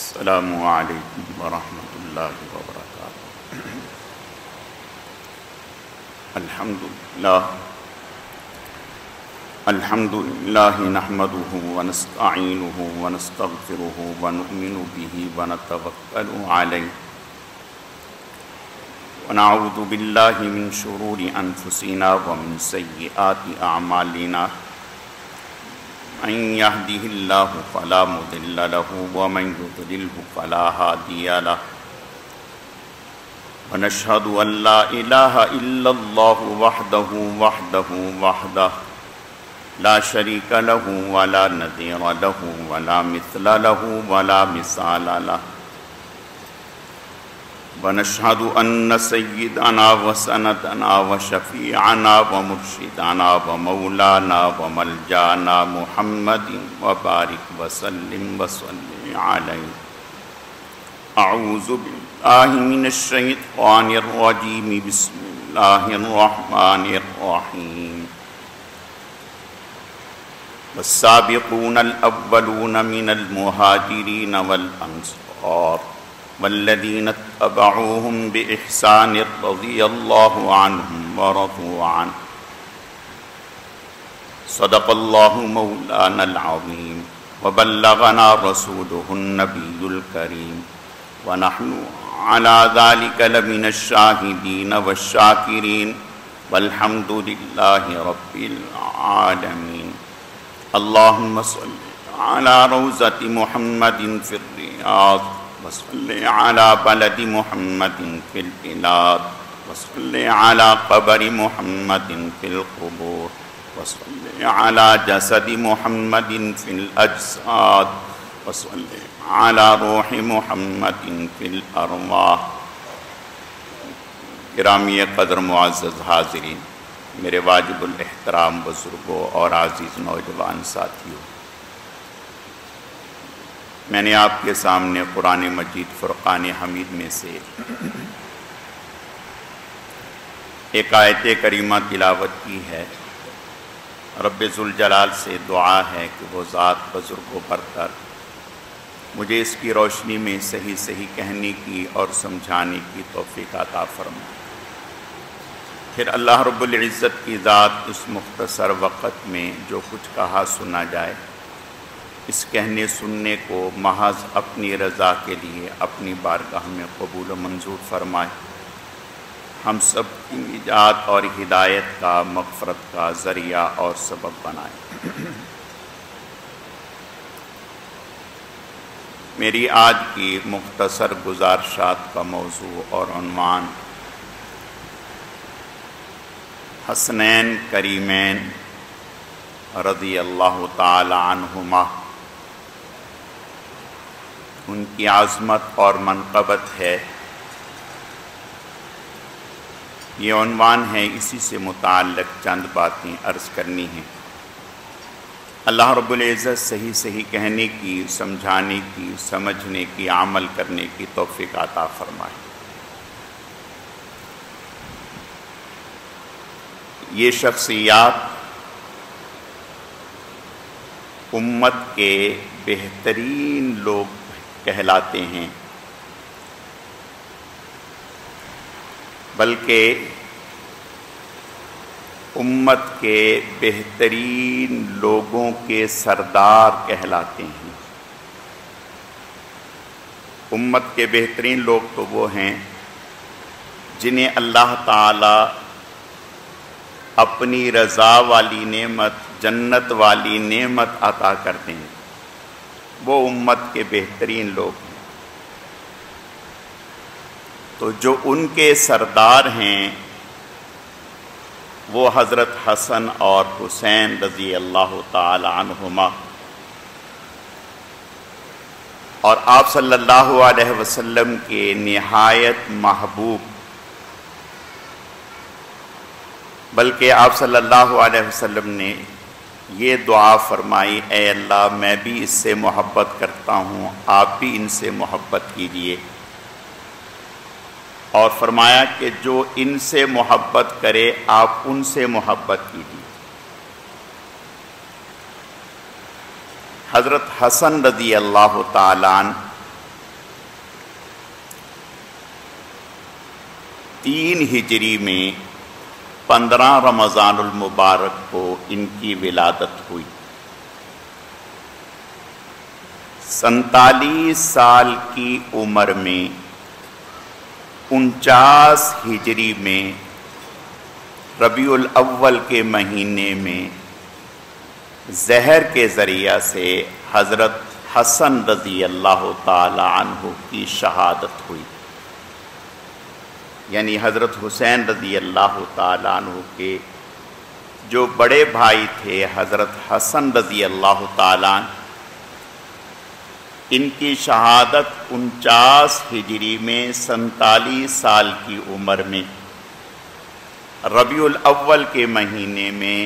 السلام علیکم ورحمۃ اللہ وبرکاتہ۔ الحمد للہ نحمده ونستعینه ونستغفره ونؤمن به ونتوکل علیہ ونعوذ باللہ من شرور انفسنا ومن سیئات اعمالنا، من يهده الله فلا مضل له ومن يضلله فلا هادي له، ونشهد أن لا إله إلا الله وحده لا شريك له ولا نظير له ولا مثل له ولا مثال له، ونشهد أن سيدنا وسندنا وشفيعنا ومرشدنا ومولانا وملجانا محمد وبارك وسلم عليه۔ أعوذ بالله من الشيطان الرجيم، بسم الله الرحمن الرحيم۔ والسابقون الأولون من المهاجرين والأنصار والذين اتبعوهم بإحسان رضي الله عنهم ورضوا عنه، صدق الله مولانا العظيم وبلغنا رسوله النبي الكريم، ونحن على ذلك لمن الشاهدين والشاكرين، والحمد لله رب العالمين۔ اللهم صل على روضة محمد في الرياض، وصل على بلد محمد في البلاد، وصل على قبر محمد في القبور، وصل على جسد محمد في الأجساد، وصل على روح محمد في الأرواح۔ گرامی قدر معزز حاضرین، میرے واجب الاحترام بزرگوں اور عزیز نوجوان ساتھیوں، میں نے آپ کے سامنے قرآن مجید فرقان حمید میں سے ایک آیت کریمہ تلاوت کی ہے۔ رب ذوالجلال سے دعا ہے کہ وہ ذات بزرگ و برتر مجھے اس کی روشنی میں صحیح صحیح کہنے کی اور سمجھانے کی توفیق عطا فرمائے۔ پھر اللہ رب العزت کی ذات اس مختصر وقت میں جو کچھ کہا سنا جائے، اس کہنے سننے کو محض اپنی رضا کے لیے اپنی بارگاہ میں قبول و منظور فرمائے، ہم سب کی نجات اور ہدایت کا، مغفرت کا ذریعہ اور سبب بنائے۔ میری آج کی مختصر گزارشات کا موضوع اور عنوان حسنین کریمین رضی اللہ تعالی عنہما، ان کی عظمت اور منقبت ہے، یہ عنوان ہے۔ اسی سے متعلق چند باتیں عرض کرنی ہیں۔ اللہ رب العزت صحیح صحیح کہنے کی، سمجھانے کی، سمجھنے کی، عمل کرنے کی توفیق عطا فرمائے۔ یہ شخصیات امت کے بہترین لوگ کہلاتے ہیں، بلکہ امت کے بہترین لوگوں کے سردار کہلاتے ہیں۔ امت کے بہترین لوگ تو وہ ہیں جنہیں اللہ تعالی اپنی رضا والی نعمت، جنت والی نعمت عطا کرتے ہیں، وہ امت کے بہترین لوگ ہیں۔ تو جو ان کے سردار ہیں وہ حضرت حسن اور حسین رضی اللہ تعالی عنہما، اور آپ صلی اللہ علیہ وسلم کے نہایت محبوب، بلکہ آپ صلی اللہ علیہ وسلم نے یہ دعا فرمائی، اے اللہ میں بھی اس سے محبت کرتا ہوں، آپ بھی ان سے محبت کیجیے، اور فرمایا کہ جو ان سے محبت کرے آپ ان سے محبت کیجیے۔ حضرت حسن رضی اللہ تعالیٰ عنہ 3 ہجری میں 15 رمضان المبارک کو ان کی ولادت ہوئی۔ 47 سال کی عمر میں 49 ہجری میں ربیع الاول کے مہینے میں زہر کے ذریعہ سے حضرت حسن رضی اللہ تعالی عنہ کی شہادت ہوئی، یعنی حضرت حسین رضی اللہ تعالی عنہ کے جو بڑے بھائی تھے حضرت حسن رضی اللہ تعالی عنہ، ان کی شہادت 49 ہجری میں 47 سال کی عمر میں ربیع الاول کے مہینے میں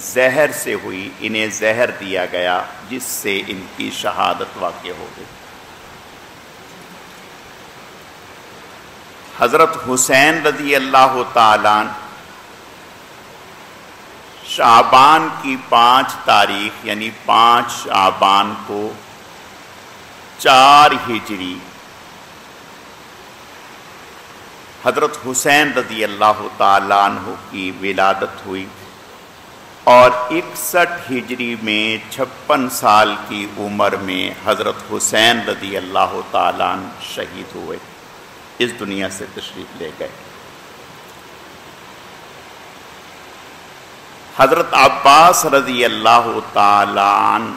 زہر سے ہوئی۔ انہیں زہر دیا گیا جس سے ان کی شہادت واقع ہو گئی۔ حضرت حسین رضی اللہ تعالیٰ عنہ شعبان کی 5 تاریخ یعنی 5 شعبان کو 4 ہجری حضرت حسین رضی اللہ تعالیٰ عنہ کی ولادت ہوئی، اور 61 ہجری میں 56 سال کی عمر میں حضرت حسین رضی اللہ تعالیٰ عنہ شہید ہوئے، اس دنیا سے تشریف لے گئے۔ حضرت عباس رضی اللہ تعالیٰ عنہ،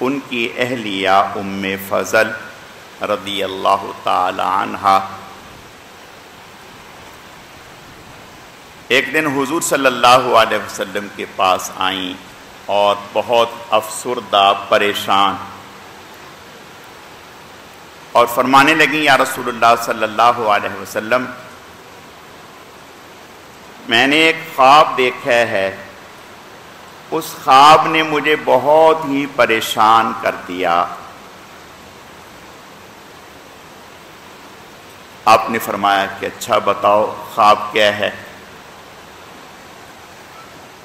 ان کی اہلیہ ام فضل رضی اللہ تعالیٰ عنہ ایک دن حضور صلی اللہ علیہ وسلم کے پاس آئیں اور بہت افسردہ پریشان، اور فرمانے لگیں یا رسول اللہ صلی اللہ علیہ وسلم، میں نے ایک خواب دیکھا ہے، اس خواب نے مجھے بہت ہی پریشان کر دیا۔ آپ نے فرمایا کہ اچھا بتاؤ خواب کیا ہے؟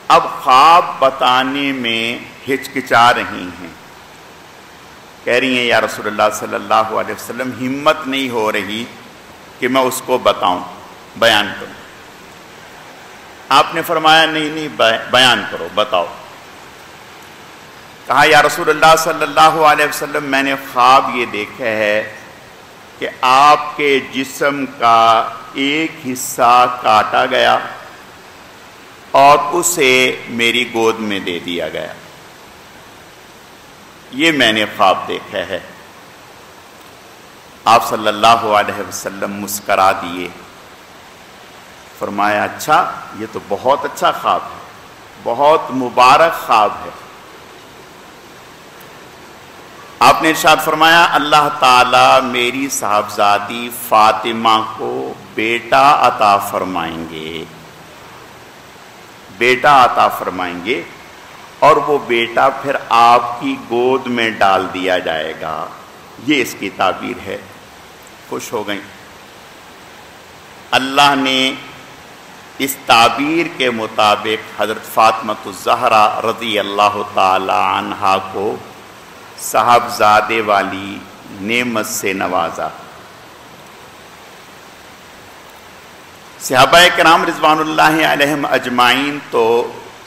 اب خواب بتانے میں ہچکچا رہی ہیں، کہہ رہی ہیں یا رسول اللہ صلی اللہ علیہ وسلم ہمت نہیں ہو رہی کہ میں اس کو بتاؤں، بیان کروں۔ آپ نے فرمایا نہیں بیان کرو، بتاؤ۔ کہا یا رسول اللہ صلی اللہ علیہ وسلم میں نے خواب یہ دیکھا ہے کہ آپ کے جسم کا ایک حصہ کاٹا گیا اور اسے میری گود میں دے دیا گیا، یہ میں نے خواب دیکھا ہے۔ آپ صلی اللہ علیہ وسلم مسکرا دیے، فرمایا اچھا یہ تو بہت اچھا خواب ہے، بہت مبارک خواب ہے۔ آپ نے ارشاد فرمایا اللہ تعالیٰ میری صاحبزادی فاطمہ کو بیٹا عطا فرمائیں گے، بیٹا عطا فرمائیں گے، اور وہ بیٹا پھر آپ کی گود میں ڈال دیا جائے گا، یہ اس کی تعبیر ہے۔ خوش ہو گئیں۔ اللہ نے اس تعبیر کے مطابق حضرت فاطمہ الزہرا رضی اللہ تعالی عنہا کو صاحبزادے والی نعمت سے نوازا۔ صحابہ کرام رضوان اللہ علیہم اجمعین تو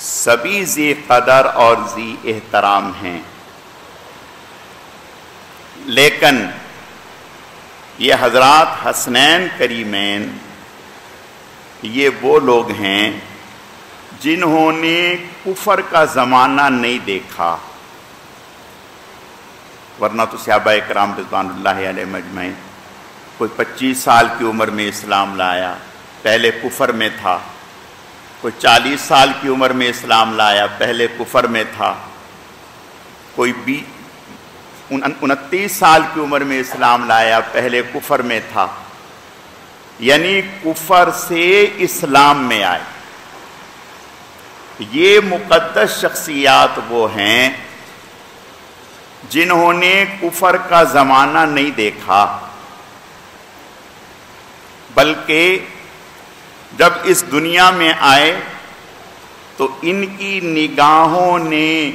سبھی ذی قدر اور ذی احترام ہیں، لیکن یہ حضرات حسنین کریمین یہ وہ لوگ ہیں جنہوں نے کفر کا زمانہ نہیں دیکھا، ورنہ تو صحابہ کرام رضوان اللہ علیہم اجمعین کوئی 25 سال کی عمر میں اسلام لایا، پہلے کفر میں تھا، کوئی 40 سال کی عمر میں اسلام لایا، پہلے کفر میں تھا، کوئی 29 سال کی عمر میں اسلام لایا، پہلے کفر میں تھا، یعنی کفر سے اسلام میں آئے۔ یہ مقدس شخصیات وہ ہیں جنہوں نے کفر کا زمانہ نہیں دیکھا، بلکہ جب اس دنیا میں آئے تو ان کی نگاہوں نے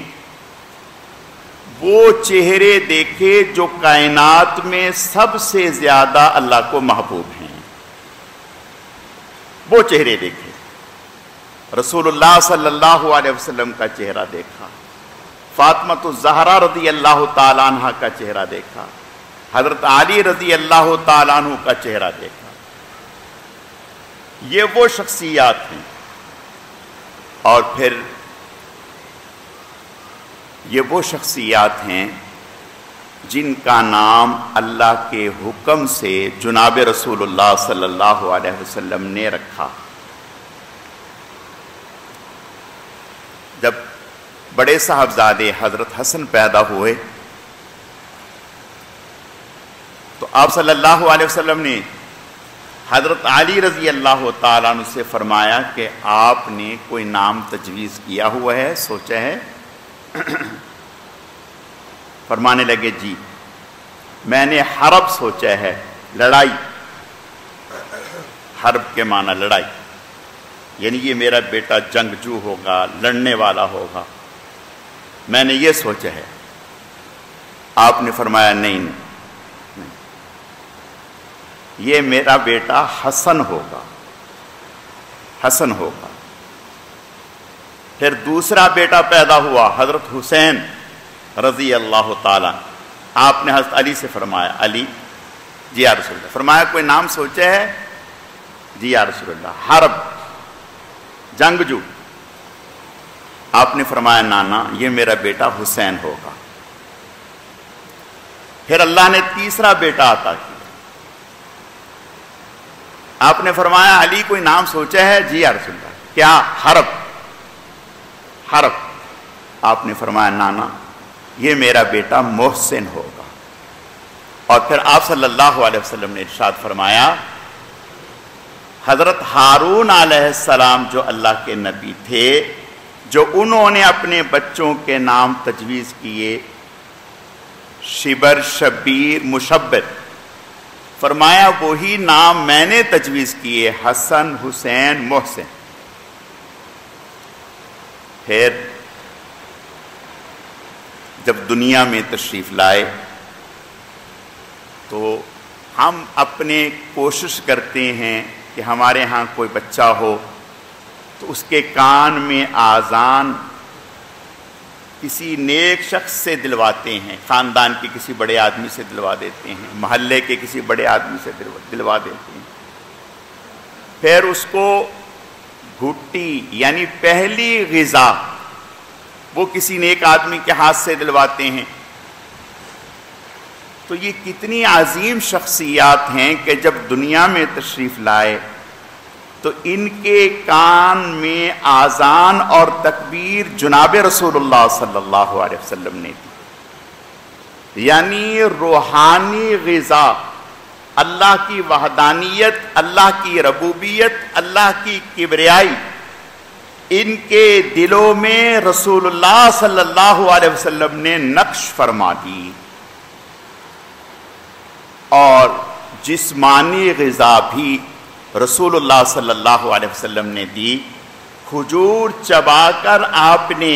وہ چہرے دیکھے جو کائنات میں سب سے زیادہ اللہ کو محبوب ہیں۔ وہ چہرے دیکھے، رسول اللہ صلی اللہ علیہ وسلم کا چہرہ دیکھا، فاطمۃ الزہرا رضی اللہ تعالیٰ عنہ کا چہرہ دیکھا، حضرت علی رضی اللہ تعالیٰ عنہ کا چہرہ دیکھا۔ یہ وہ شخصیات ہیں، اور پھر یہ وہ شخصیات ہیں جن کا نام اللہ کے حکم سے جناب رسول اللہ صلی اللہ علیہ وسلم نے رکھا۔ جب بڑے صاحبزادے حضرت حسن پیدا ہوئے تو آپ صلی اللہ علیہ وسلم نے حضرت علی رضی اللہ تعالیٰ عنہ سے فرمایا کہ آپ نے کوئی نام تجویز کیا ہوا ہے، سوچا ہے؟ فرمانے لگے جی میں نے حرب سوچا ہے، لڑائی۔ حرب کے معنی لڑائی، یعنی یہ میرا بیٹا جنگجو ہوگا، لڑنے والا ہوگا، میں نے یہ سوچا ہے۔ آپ نے فرمایا نہیں، یہ میرا بیٹا حسن ہوگا، حسن ہوگا۔ پھر دوسرا بیٹا پیدا ہوا حضرت حسین رضی اللہ تعالیٰ، آپ نے حضرت علی سے فرمایا علی، جی یا رسول اللہ، فرمایا کوئی نام سوچے ہے؟ جی یا رسول اللہ، حرب، جنگجو۔ آپ نے فرمایا نانا یہ میرا بیٹا حسین ہوگا۔ پھر اللہ نے تیسرا بیٹا عطا کیا، آپ نے فرمایا علی کوئی نام سوچا ہے؟ جی یا رسول اللہ، کیا؟ حرب، حرب۔ آپ نے فرمایا نانا یہ میرا بیٹا محسن ہوگا۔ اور پھر آپ صلی اللہ علیہ وسلم نے ارشاد فرمایا حضرت ہارون علیہ السلام جو اللہ کے نبی تھے، جو انہوں نے اپنے بچوں کے نام تجویز کیے شبر، شبیر، مشبر، فرمایا وہی نام میں نے تجویز کیے حسن، حسین، محسن۔ پھر جب دنیا میں تشریف لائے تو ہم اپنے کوشش کرتے ہیں کہ ہمارے ہاں کوئی بچہ ہو تو اس کے کان میں آذان کسی نیک شخص سے دلواتے ہیں، خاندان کے کسی بڑے آدمی سے دلوا دیتے ہیں، محلے کے کسی بڑے آدمی سے دلوا دیتے ہیں۔ پھر اس کو گھٹی یعنی پہلی غذا وہ کسی نیک آدمی کے ہاتھ سے دلواتے ہیں۔ تو یہ کتنی عظیم شخصیات ہیں کہ جب دنیا میں تشریف لائے تو ان کے کان میں آذان اور تکبیر جناب رسول اللہ صلی اللہ علیہ وسلم نے دی، یعنی روحانی غذا، اللہ کی وحدانیت، اللہ کی ربوبیت، اللہ کی کبریائی ان کے دلوں میں رسول اللہ صلی اللہ علیہ وسلم نے نقش فرما دی۔ اور جسمانی غذا بھی رسول اللہ صلی اللہ علیہ وسلم نے دی۔ کھجور چبا کر آپ نے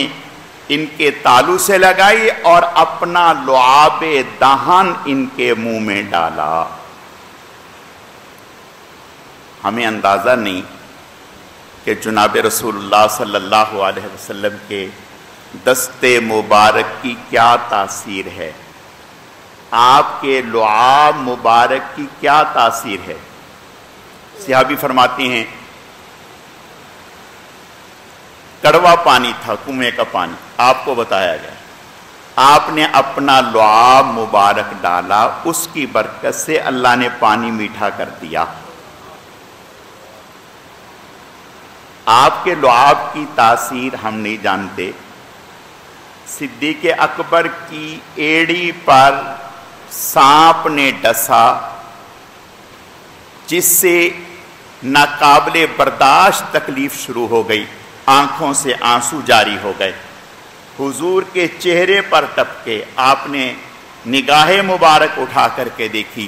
ان کے تالو سے لگائی اور اپنا لعاب دہن ان کے منہ میں ڈالا۔ ہمیں اندازہ نہیں کہ جناب رسول اللہ صلی اللہ علیہ وسلم کے دست مبارک کی کیا تاثیر ہے، آپ کے لعاب مبارک کی کیا تاثیر ہے۔ صحابی فرماتے ہیں کڑوا پانی تھا، کنویں کا پانی، آپ کو بتایا گیا، آپ نے اپنا لعاب مبارک ڈالا، اس کی برکت سے اللہ نے پانی میٹھا کر دیا۔ آپ کے لعاب کی تاثیر ہم نہیں جانتے۔ صدیق اکبر کی ایڑی پر سانپ نے ڈسا جس سے ناقابل برداشت تکلیف شروع ہو گئی، آنکھوں سے آنسو جاری ہو گئے، حضور کے چہرے پر ٹپکے، آپ نے نگاہ مبارک اٹھا کر کے دیکھی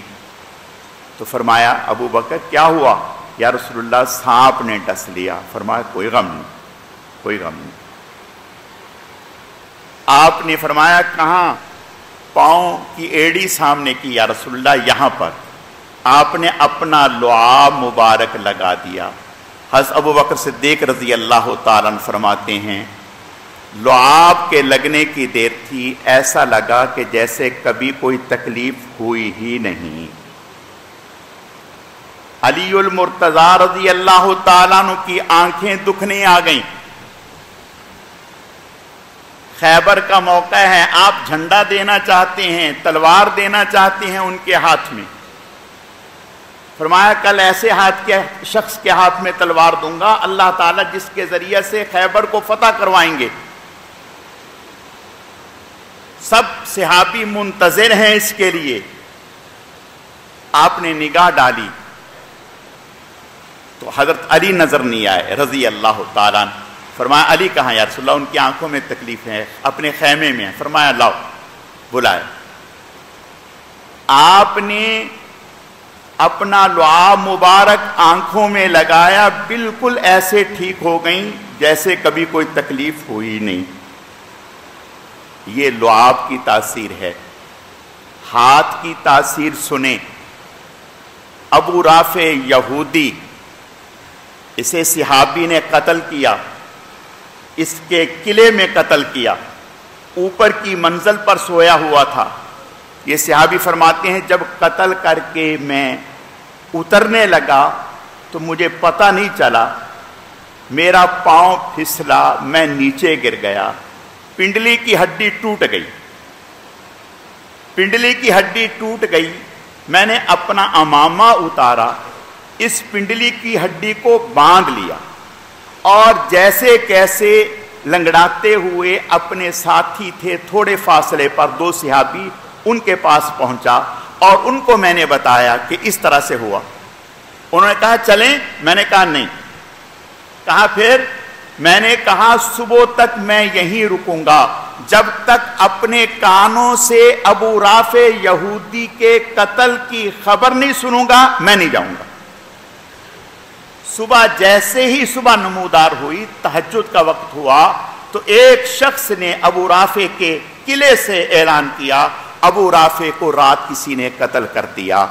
تو فرمایا ابو بکر کیا ہوا؟ یا رسول اللہ سانپ نے ڈس لیا۔ فرمایا کوئی غم نہیں، کوئی غم نہیں۔ آپ نے فرمایا کہاں؟ پاؤں کی ایڑی سامنے کی یا رسول اللہ، یہاں پر۔ آپ نے اپنا لعاب مبارک لگا دیا، حضرت ابو بکر صدیق رضی اللہ تعالیٰ عنہ فرماتے ہیں لعاب کے لگنے کی دیر تھی، ایسا لگا کہ جیسے کبھی کوئی تکلیف ہوئی ہی نہیں۔ علی المرتضی رضی اللہ تعالیٰ عنہ کی آنکھیں دکھنے آ گئیں۔ خیبر کا موقع ہے، آپ جھنڈا دینا چاہتے ہیں، تلوار دینا چاہتے ہیں ان کے ہاتھ میں۔ فرمایا کل ایسے شخص کے ہاتھ میں تلوار دوں گا اللہ تعالیٰ جس کے ذریعے سے خیبر کو فتح کروائیں گے۔ سب صحابی منتظر ہیں اس کے لیے۔ آپ نے نگاہ ڈالی تو حضرت علی نظر نہیں آئے رضی اللہ تعالیٰ عنہ۔ فرمایا علی کہاں یا رسول اللہ؟ ان کی آنکھوں میں تکلیف ہے، اپنے خیمے میں ہے۔ فرمایا لاؤ، بلائے۔ آپ نے اپنا لعاب مبارک آنکھوں میں لگایا، بالکل ایسے ٹھیک ہو گئیں جیسے کبھی کوئی تکلیف ہوئی نہیں۔ یہ لعاب کی تاثیر ہے۔ ہاتھ کی تاثیر سنیں۔ ابو رافع یہودی، اسے صحابی نے قتل کیا، اس کے قلعے میں قتل کیا، اوپر کی منزل پر سویا ہوا تھا۔ یہ صحابی فرماتے ہیں جب قتل کر کے میں اترنے لگا تو مجھے پتہ نہیں چلا، میرا پاؤں پھسلا، میں نیچے گر گیا، پنڈلی کی ہڈی ٹوٹ گئی۔ پنڈلی کی ہڈی ٹوٹ گئی، میں نے اپنا عمامہ اتارا، اس پنڈلی کی ہڈی کو باندھ لیا اور جیسے کیسے لنگڑاتے ہوئے اپنے ساتھی تھے تھوڑے فاصلے پر دو صحابی، ان کے پاس پہنچا اور ان کو میں نے بتایا کہ اس طرح سے ہوا۔ انہوں نے کہا چلیں، میں نے کہا نہیں۔ کہا پھر؟ میں نے کہا صبح تک میں یہیں رکوں گا جب تک اپنے کانوں سے ابو رافع یہودی کے قتل کی خبر نہیں سنوں گا میں نہیں جاؤں گا۔ صبح جیسے ہی صبح نمودار ہوئی، تہجد کا وقت ہوا، تو ایک شخص نے ابو رافع کے قلعے سے اعلان کیا ابو رافع کو رات کسی نے قتل کر دیا۔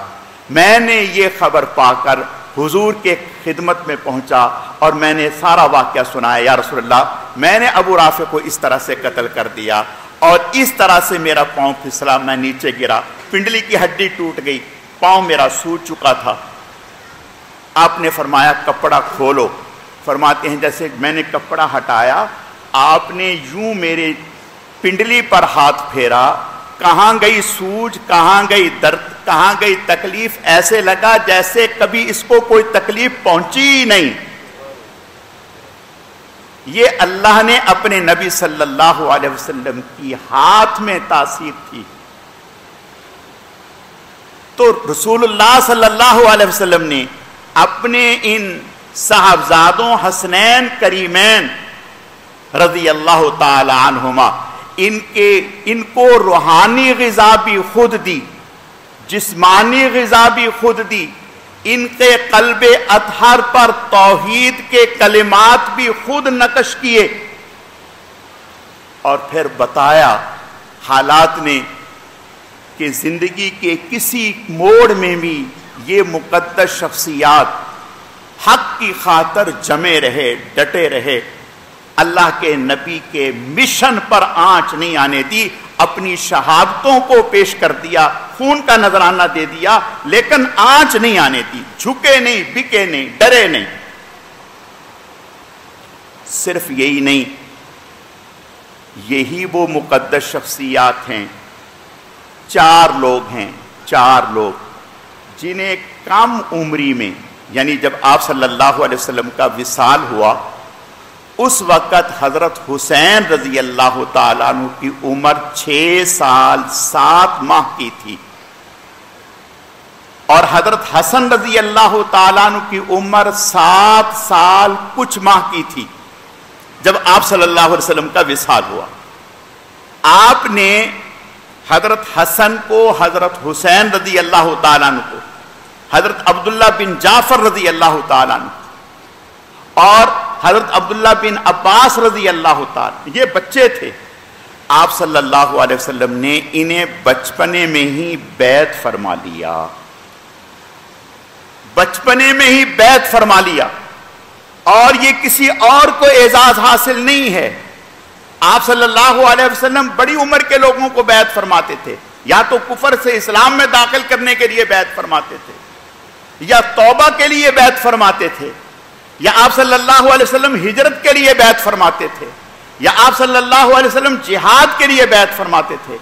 میں نے یہ خبر پا کر حضور کے خدمت میں پہنچا اور میں نے سارا واقعہ سنایا، یا رسول اللہ میں نے ابو رافع کو اس طرح سے قتل کر دیا اور اس طرح سے میرا پاؤں پھسلا، میں نیچے گرا، پنڈلی کی ہڈی ٹوٹ گئی، پاؤں میرا سوج چکا تھا۔ آپ نے فرمایا کپڑا کھولو۔ فرماتے ہیں جیسے میں نے کپڑا ہٹایا، آپ نے یوں میرے پنڈلی پر ہاتھ پھیرا، کہاں گئی سوج، کہاں گئی درد، کہاں گئی تکلیف، ایسے لگا جیسے کبھی اس کو کوئی تکلیف پہنچی ہی نہیں۔ یہ اللہ نے اپنے نبی صلی اللہ علیہ وسلم کی ہاتھ میں تاثیر تھی۔ تو رسول اللہ صلی اللہ علیہ وسلم نے اپنے ان صاحبزادوں حسنین کریمین رضی اللہ تعالی عنہما ان کو روحانی غذا بھی خود دی، جسمانی غذا بھی خود دی، ان کے قلب اطہر پر توحید کے کلمات بھی خود نقش کیے اور پھر بتایا حالات نے کہ زندگی کے کسی موڑ میں بھی یہ مقدس شخصیات حق کی خاطر جمے رہے، ڈٹے رہے، اللہ کے نبی کے مشن پر آنچ نہیں آنے دی، اپنی شہادتوں کو پیش کر دیا، خون کا نذرانہ دے دیا، لیکن آنچ نہیں آنے دی، جھکے نہیں، بکے نہیں، ڈرے نہیں۔ صرف یہی نہیں، یہی وہ مقدس شخصیات ہیں، چار لوگ جنہیں کم عمری میں، یعنی جب آپ صلی اللہ علیہ وسلم کا وصال ہوا اس وقت حضرت حسین رضی اللہ تعالیٰ عنہ کی عمر 6 سال 7 ماہ کی تھی اور حضرت حسن رضی اللہ تعالیٰ عنہ کی عمر 7 سال کچھ ماہ کی تھی جب آپ صلی اللہ علیہ وسلم کا وصال ہوا۔ آپ نے حضرت حسن کو، حضرت حسین رضی اللہ تعالیٰ عنہ کو، حضرت عبداللہ بن جعفر رضی اللہ تعالیٰ عنہ اور حضرت عبداللہ بن عباس رضی اللہ تعالیٰ، یہ بچے تھے، آپ صلی اللہ علیہ وسلم نے انہیں بچپنے میں ہی بیعت فرما لیا، بچپنے میں ہی بیعت فرما لیا۔ اور یہ کسی اور کو اعزاز حاصل نہیں ہے. آپ صلی اللہ علیہ وسلم بڑی عمر کے لوگوں کو بیعت فرماتے تھے، یا تو کفر سے اسلام میں داخل کرنے کے لیے بیعت فرماتے تھے، یا توبہ کے لیے بیعت فرماتے تھے، یا آپ صلی اللہ علیہ وسلم ہجرت کے لیے بیعت فرماتے تھے، یا آپ صلی اللہ علیہ وسلم جہاد کے لیے بیعت فرماتے تھے.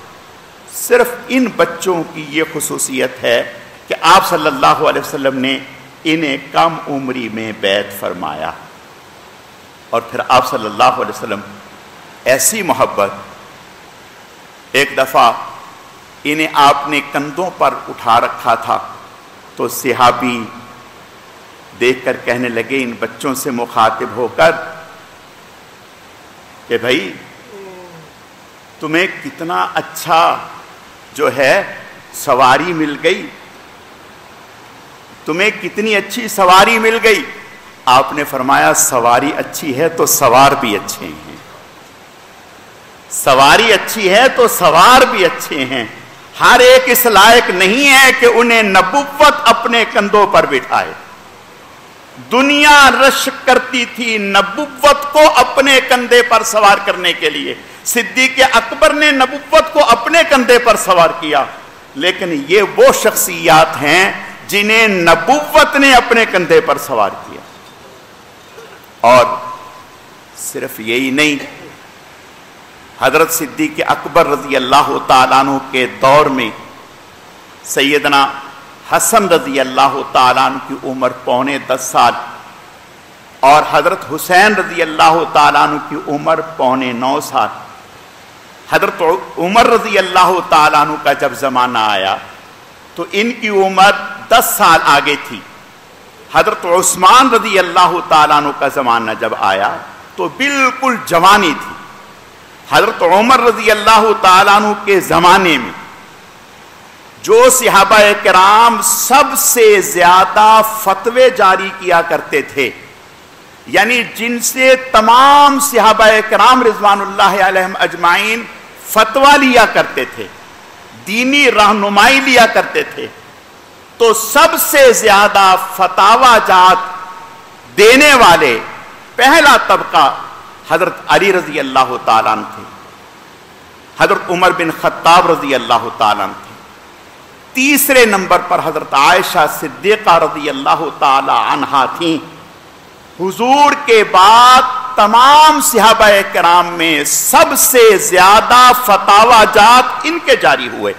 صرف ان بچوں کی یہ خصوصیت ہے کہ آپ صلی اللہ علیہ وسلم نے انہیں کم عمری میں بیعت فرمایا. اور پھر آپ صلی اللہ علیہ وسلم ایسی محبت، ایک دفعہ انہیں آپ نے کندھوں پر اٹھا رکھا تھا تو صحابی دیکھ کر کہنے لگے ان بچوں سے مخاطب ہو کر کہ بھائی تمہیں کتنا اچھا جو ہے سواری مل گئی، تمہیں کتنی اچھی سواری مل گئی. آپ نے فرمایا سواری اچھی ہے تو سوار بھی اچھے ہیں، سواری اچھی ہے تو سوار بھی اچھے ہیں. ہر ایک اس لائق نہیں ہے کہ انہیں نبوت اپنے کندھوں پر بٹھائے. دنیا رشک کرتی تھی نبوت کو اپنے کندھے پر سوار کرنے کے لیے. صدیق اکبر نے نبوت کو اپنے کندھے پر سوار کیا، لیکن یہ وہ شخصیات ہیں جنہیں نبوت نے اپنے کندھے پر سوار کیا. اور صرف یہی نہیں، حضرت صدیق اکبر رضی اللہ تعالیٰ عنہ کے دور میں سیدنا حسن رضی اللہ تعالیٰ عنہ کی عمر 9.25 سال اور حضرت حسین رضی اللہ تعالیٰ عنہ کی عمر 9.25 سال. حضرت عمر رضی اللہ تعالیٰ عنہ کا جب زمانہ آیا تو ان کی عمر 10 سال آگے تھی. حضرت عثمان رضی اللہ تعالیٰ عنہ کا زمانہ جب آیا تو بالکل جوانی تھی. حضرت عمر رضی اللہ تعالیٰ عنہ کے زمانے میں جو صحابہ کرام سب سے زیادہ فتوے جاری کیا کرتے تھے، یعنی جن سے تمام صحابہ کرام رضوان اللہ علیہم اجمعین فتویٰ لیا کرتے تھے، دینی رہنمائی لیا کرتے تھے، تو سب سے زیادہ فتاوی جات دینے والے پہلا طبقہ حضرت علی رضی اللہ تعالیٰ عنہ تھے، حضرت عمر بن خطاب رضی اللہ تعالیٰ عنہ تھے. تیسرے نمبر پر حضرت عائشہ صدیقہ رضی اللہ تعالیٰ عنہا تھیں. حضور کے بعد تمام صحابہ کرام میں سب سے زیادہ فتاوی جات ان کے جاری ہوئے.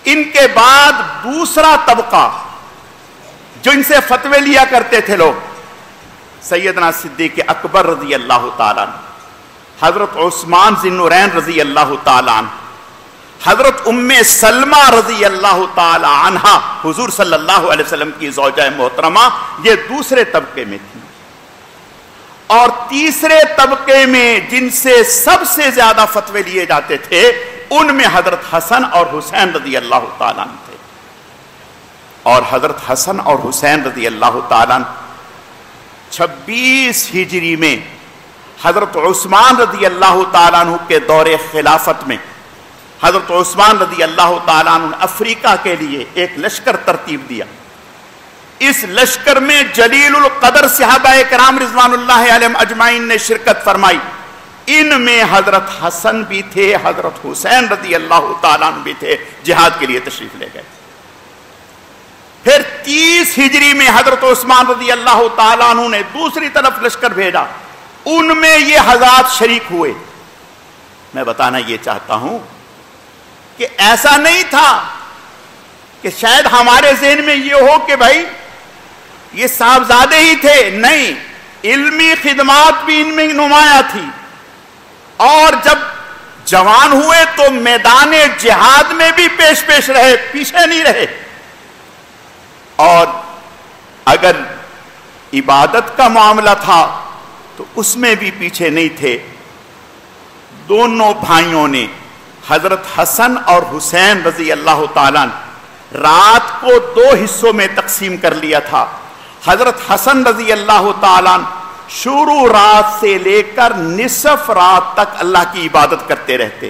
ان کے بعد دوسرا طبقہ جو ان سے فتوے لیا کرتے تھے لوگ، سیدنا صدیق اکبر رضی اللہ تعالیٰ عنہ، حضرت عثمان ذی النورین رضی اللہ تعالیٰ عنہ، حضرت ام سلمہ رضی اللہ تعالی عنہا حضور صلی اللہ علیہ وسلم کی زوجہ محترمہ، یہ دوسرے طبقے میں تھی. اور تیسرے طبقے میں جن سے سب سے زیادہ فتوے لیے جاتے تھے ان میں حضرت حسن اور حسین رضی اللہ تعالیٰ عنہ تھے. اور حضرت حسن اور حسین رضی اللہ تعالیٰ عنہ 26 ہجری میں حضرت عثمان رضی اللہ تعالیٰ عنہ کے دور خلافت میں حضرت عثمان رضی اللہ تعالیٰ عنہ نے افریقہ کے لیے ایک لشکر ترتیب دیا. اس لشکر میں جلیل القدر صحابہ کرام رضوان اللہ علیہم اجمعین نے شرکت فرمائی. ان میں حضرت حسن بھی تھے، حضرت حسین رضی اللہ تعالیٰ عنہ بھی تھے، جہاد کے لیے تشریف لے گئے. پھر 30 ہجری میں حضرت عثمان رضی اللہ تعالیٰ عنہ نے دوسری طرف لشکر بھیجا، ان میں یہ حضرات شریک ہوئے. میں بتانا یہ چاہتا ہوں کہ ایسا نہیں تھا کہ شاید ہمارے ذہن میں یہ ہو کہ بھائی یہ صاحبزادے ہی تھے. نہیں، علمی خدمات بھی ان میں نمایاں تھی، اور جب جوان ہوئے تو میدان جہاد میں بھی پیش پیش رہے، پیچھے نہیں رہے. اور اگر عبادت کا معاملہ تھا تو اس میں بھی پیچھے نہیں تھے. دونوں بھائیوں نے حضرت حسن اور حسین رضی اللہ تعالیٰ رات کو 2 حصوں میں تقسیم کر لیا تھا. حضرت حسن رضی اللہ تعالیٰ شروع رات سے لے کر نصف رات تک اللہ کی عبادت کرتے رہتے.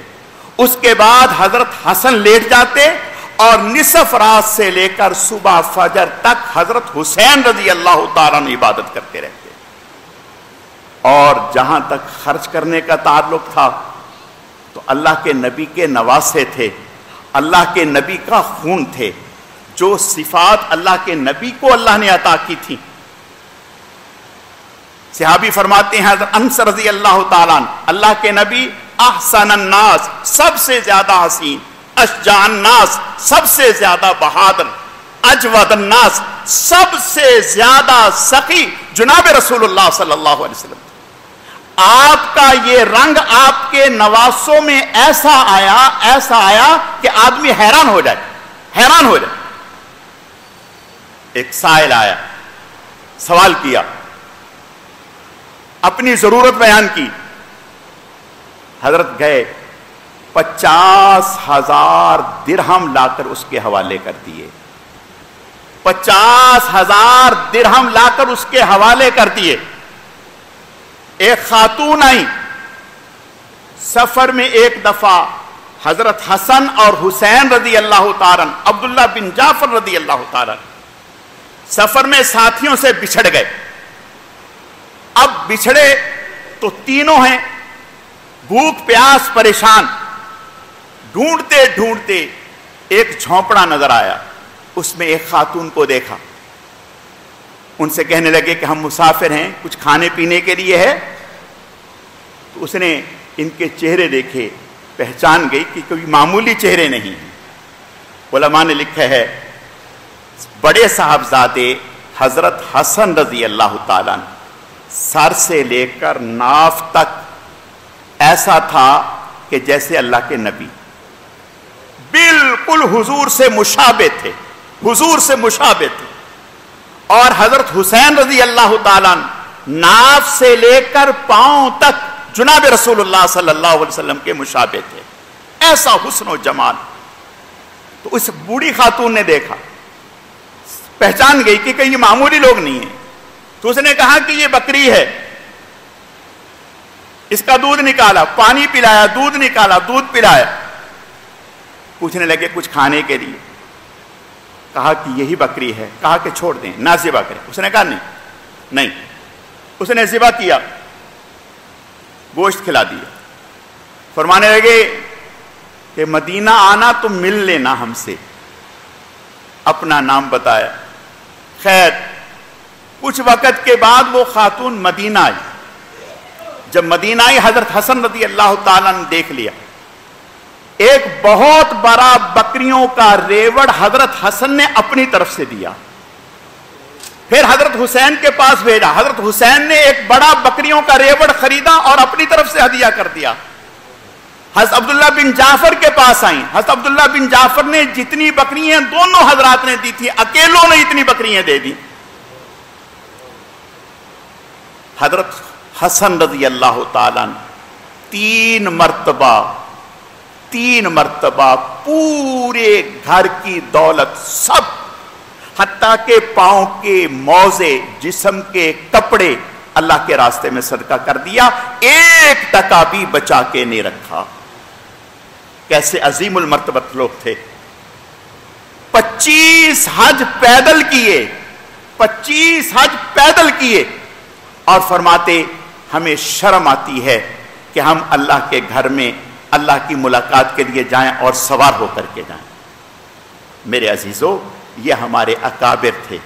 اس کے بعد حضرت حسن لیٹ جاتے اور نصف رات سے لے کر صبح فجر تک حضرت حسین رضی اللہ تعالیٰ عنہ عبادت کرتے رہتے. اور جہاں تک خرچ کرنے کا تعلق تھا تو اللہ کے نبی کے نواسے تھے, اللہ کے نبی کا خون تھے. جو صفات اللہ کے نبی کو اللہ نے عطا کی تھی, صحابی فرماتے ہیں حضرت انس رضی اللہ تعالیٰ عنہ, اللہ کے نبی احسن الناس سب سے زیادہ حسین, اشجاع الناس سب سے زیادہ بہادر, اجود الناس سب سے زیادہ سخی جناب رسول اللہ صلی اللہ علیہ وسلم. آپ کا یہ رنگ آپ کے نواسوں میں ایسا آیا کہ آدمی حیران ہو جائے. ایک سائل آیا, سوال کیا, اپنی ضرورت بیان کی. حضرت گئے 50,000 درہم لا کر اس کے حوالے کر دیے. 50,000 درہم لا کر اس کے حوالے کر دیے. ایک خاتون آئی, سفر میں ایک دفعہ حضرت حسن اور حسین رضی اللہ تعالیٰ, عبداللہ بن جعفر رضی اللہ تعالیٰ سفر میں ساتھیوں سے بچھڑ گئے. اب بچھڑے تو تینوں ہیں, بھوک پیاس پریشان, ڈھونڈتے ڈھونڈتے ایک جھونپڑا نظر آیا. اس میں ایک خاتون کو دیکھا, ان سے کہنے لگے کہ ہم مسافر ہیں, کچھ کھانے پینے کے لیے ہے. تو اس نے ان کے چہرے دیکھے, پہچان گئی کہ کوئی معمولی چہرے نہیں ہیں. علماء نے لکھا ہے بڑے صاحبزادے حضرت حسن رضی اللہ تعالیٰ سر سے لے کر ناف تک ایسا تھا کہ جیسے اللہ کے نبی, بالکل حضور سے مشابہ تھے, حضور سے مشابہ تھے. اور حضرت حسین رضی اللہ تعالیٰ ناف سے لے کر پاؤں تک جناب رسول اللہ صلی اللہ علیہ وسلم کے مشابہ تھے. ایسا حسن و جمال. تو اس بوڑھی خاتون نے دیکھا, پہچان گئی کہ یہ معمولی لوگ نہیں ہیں. تو اس نے کہا کہ یہ بکری ہے, اس کا دودھ نکالا, پانی پلایا, دودھ نکالا, دودھ پلایا. پوچھنے لگے کچھ کھانے کے لیے, کہا کہ یہی بکری ہے. کہا کہ چھوڑ دیں, نہ ذبح کریں. اس نے کہا نہیں. اس نے ذبح کیا, گوشت کھلا دیا. فرمانے لگے کہ مدینہ آنا تو مل لینا ہم سے. اپنا نام بتایا. خیر کچھ وقت کے بعد وہ خاتون مدینہ آئی. جب مدینہ آئی, حضرت حسن رضی اللہ تعالیٰ نے دیکھ لیا. ایک بہت بڑا بکریوں کا ریوڑ حضرت حسن نے اپنی طرف سے دیا. پھر حضرت حسین کے پاس بھیجا. حضرت حسین نے ایک بڑا بکریوں کا ریوڑ خریدا اور اپنی طرف سے ہدیہ کر دیا. حضرت عبداللہ بن جعفر کے پاس آئیں. حضرت عبداللہ بن جعفر نے جتنی بکریاں دونوں حضرات نے دی تھی, اکیلوں نے اتنی بکریاں دے دی. حضرت حسن رضی اللہ تعالیٰ تین مرتبہ پورے گھر کی دولت, سب حتیٰ کہ پاؤں کے موزے, جسم کے کپڑے اللہ کے راستے میں صدقہ کر دیا. 1 ٹکا بھی بچا کے نہیں رکھا. کیسے عظیم المرتبت لوگ تھے. 25 حج پیدل کیے, 25 حج پیدل کیے. اور فرماتے ہمیں شرم آتی ہے کہ ہم اللہ کے گھر میں اللہ کی ملاقات کے لیے جائیں اور سوار ہو کر کے جائیں. میرے عزیزو, یہ ہمارے اکابر تھے,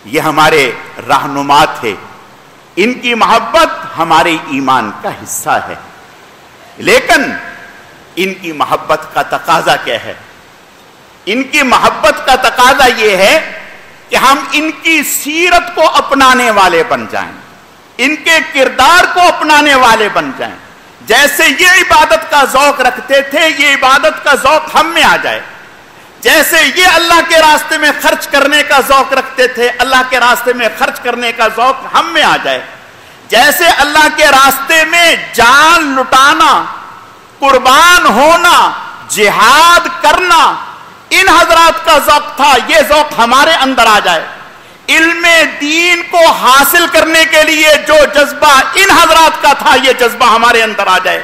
یہ ہمارے رہنما تھے. ان کی محبت ہمارے ایمان کا حصہ ہے. لیکن ان کی محبت کا تقاضا کیا ہے؟ ان کی محبت کا تقاضا یہ ہے کہ ہم ان کی سیرت کو اپنانے والے بن جائیں, ان کے کردار کو اپنانے والے بن جائیں. جیسے یہ عبادت کا ذوق رکھتے تھے, یہ عبادت کا ذوق ہم میں آ جائے. جیسے یہ اللہ کے راستے میں خرچ کرنے کا ذوق رکھتے تھے, اللہ کے راستے میں خرچ کرنے کا ذوق ہم میں آ جائے. جیسے اللہ کے راستے میں جان لٹانا, قربان ہونا, جہاد کرنا ان حضرات کا ذوق تھا, یہ ذوق ہمارے اندر آ جائے. علم دین کو حاصل کرنے کے لیے جو جذبہ ان حضرات کا تھا, یہ جذبہ ہمارے اندر آ جائے.